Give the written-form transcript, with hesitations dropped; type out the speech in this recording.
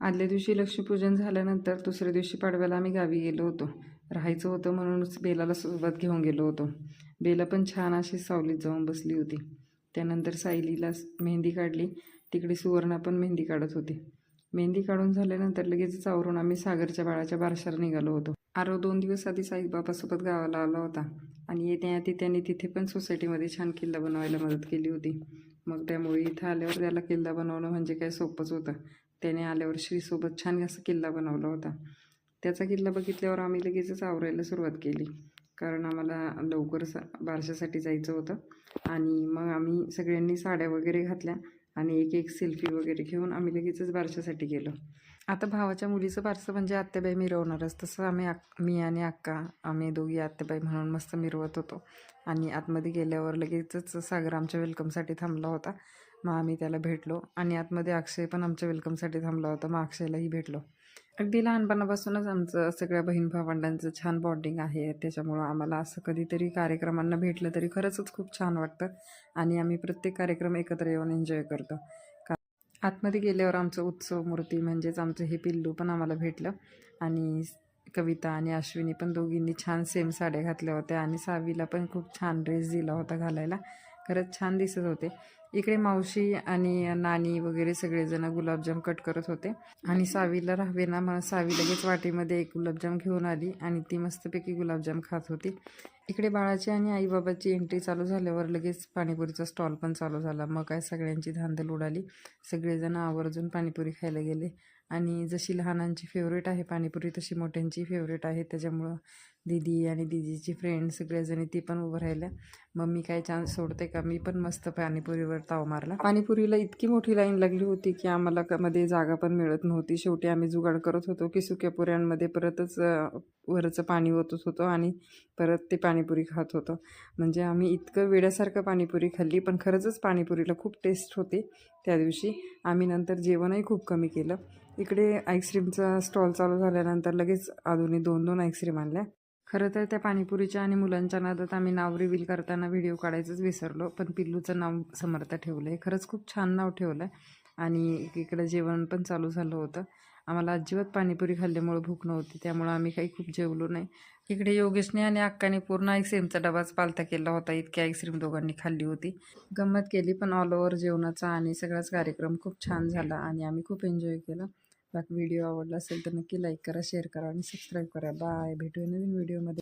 आदल्या दिवशी लक्ष्मीपूजन झाल्यानंतर दुसऱ्या दिवशी पाडव्याला आम्ही गावी गेलो होतो. राहायचं होतं म्हणूनच बेलाला सोबत घेऊन गेलो होतो. बेला पण छान अशी सावलीत जाऊन बसली होती. त्यानंतर सायलीला मेहंदी काढली. तिकडे सुवर्णा पण मेहंदी काढत होती. मेहंदी काढून झाल्यानंतर लगेचच आवरून आम्ही सागरच्या बाळाच्या बारशाला निघालो होतो. आरव 2 दिवस आधी साईबाबासोबत गावाला आला होता आणि येत्या त्याने तिथे पण सोसायटीमध्ये छान किल्ला बनवायला मदत केली होती. मग त्यामुळे इथं आल्यावर त्याला किल्ला बनवणं म्हणजे काय सोपंच होतं. त्याने आल्यावर श्रीसोबत छान असा किल्ला बनवला होता. त्याचा किल्ला बघितल्यावर आम्ही लगेचच आवरायला सुरुवात केली, कारण आम्हाला लवकर बारशासाठी जायचं होतं. आणि मग आम्ही सगळ्यांनी साड्या वगैरे घातल्या आणि एक सेल्फी वगैरे घेऊन आम्ही लगेचच बारशासाठी गेलो. आता भावाच्या मुलीचं बारसं म्हणजे आत्याबाई मिरवणारच, तसं मी आणि अक्का आम्ही दोघी आत्याबाई म्हणून मस्त मिरवत होतो. आणि आतमध्ये गेल्यावर लगेचच सागर आमच्या वेलकमसाठी थांबला होता. मग आम्ही त्याला भेटलो आणि आतमध्ये अक्षय पण आमच्या वेलकमसाठी थांबला होता. मग अक्षयलाही भेटलो. अगदी लहानपणापासूनच आमचं सगळ्या बहीण भावंडांचं छान बॉन्डिंग आहे. त्याच्यामुळं आम्हाला असं कधीतरी कार्यक्रमांना भेटलं तरी खरंच खूप छान वाटतं आणि आम्ही प्रत्येक कार्यक्रम एकत्र येऊन एन्जॉय करतो. आतमध्ये गेल्यावर आमचं उत्सव मूर्ती म्हणजेच आमचं हे पिल्लू पण आम्हाला भेटलं. आणि कविता आणि अश्विनी पण दोघींनी छान सेम साड्या घातल्या होत्या आणि सावीला पण खूप छान ड्रेस दिला होता घालायला. खरंच छान दिसत होते. इकडे मावशी आणि नानी वगैरे सगळेजण गुलाबजाम कट करत होते आणि सावीला राहावे ना, मग सावी लगेच वाटीमध्ये एक गुलाबजाम घेऊन आली आणि ती मस्तपैकी गुलाबजाम खात होती. इकडे बाळाची आणि आईबाबाची एंट्री चालू झाल्यावर लगेच पाणीपुरीचा स्टॉल पण चालू झाला. मग काय सगळ्यांची धांदल उडाली. सगळेजण आवर्जून पाणीपुरी खायला गेले आणि जशी लहानांची फेवरेट आहे पाणीपुरी तशी मोठ्यांची फेवरेट आहे. त्याच्यामुळं दीदी आणि दीदीची फ्रेंड सगळ्याजणी ती पण उभं राहिल्या. मग मी काय चान्स सोडते का, मी पण मस्त पाणीपुरीवर ताव मारला. पाणीपुरीला इतकी मोठी लाईन लागली होती की आम्हाला मध्ये जागा पण मिळत नव्हती. शेवटी आम्ही जुगाड करत होतो की सुक्या पुऱ्यांमध्ये परतच वरचं पाणी ओतत होतो आणि परत ते पाणीपुरी खात होतो. म्हणजे आम्ही इतकं वेड्यासारखं पाणीपुरी खाल्ली, पण खरंच पाणीपुरीला खूप टेस्ट होते त्या दिवशी. आम्ही नंतर जेवणही खूप कमी केलं. इकडे आईस्क्रीमचा स्टॉल चालू झाल्यानंतर लगेच आधुनी 2-2 आईस्क्रीम आणल्या. खरं तर त्या पाणीपुरीच्या आणि मुलांच्या नादात आम्ही नाव रिव्हील करताना व्हिडिओ काढायचंच विसरलो, पण पिल्लूचं नाव समर्थ ठेवलं आहे. खरंच खूप छान नाव ठेवलं आहे. आणि इकडं जेवण पण चालू झालं होतं. आम्हाला अजिबात पाणीपुरी खाल्ल्यामुळे भूक नव्हती, त्यामुळं आम्ही काही खूप जेवलो नाही. इकडे योगेशने आणि अक्काने पूर्ण आईस्क्रीमचा डबाच पालथा केला होता. इतकी आईस्क्रीम दोघांनी खाल्ली होती. गंमत केली, पण ऑल ओव्हर जेवणाचा आणि सगळाच कार्यक्रम खूप छान झाला आणि आम्ही खूप एन्जॉय केला. बाकी व्हिडिओ आवडला असेल तर नक्की लाईक करा, शेअर करा आणि सबस्क्राईब करा. बाय. भेटूया नवीन व्हिडिओमध्ये.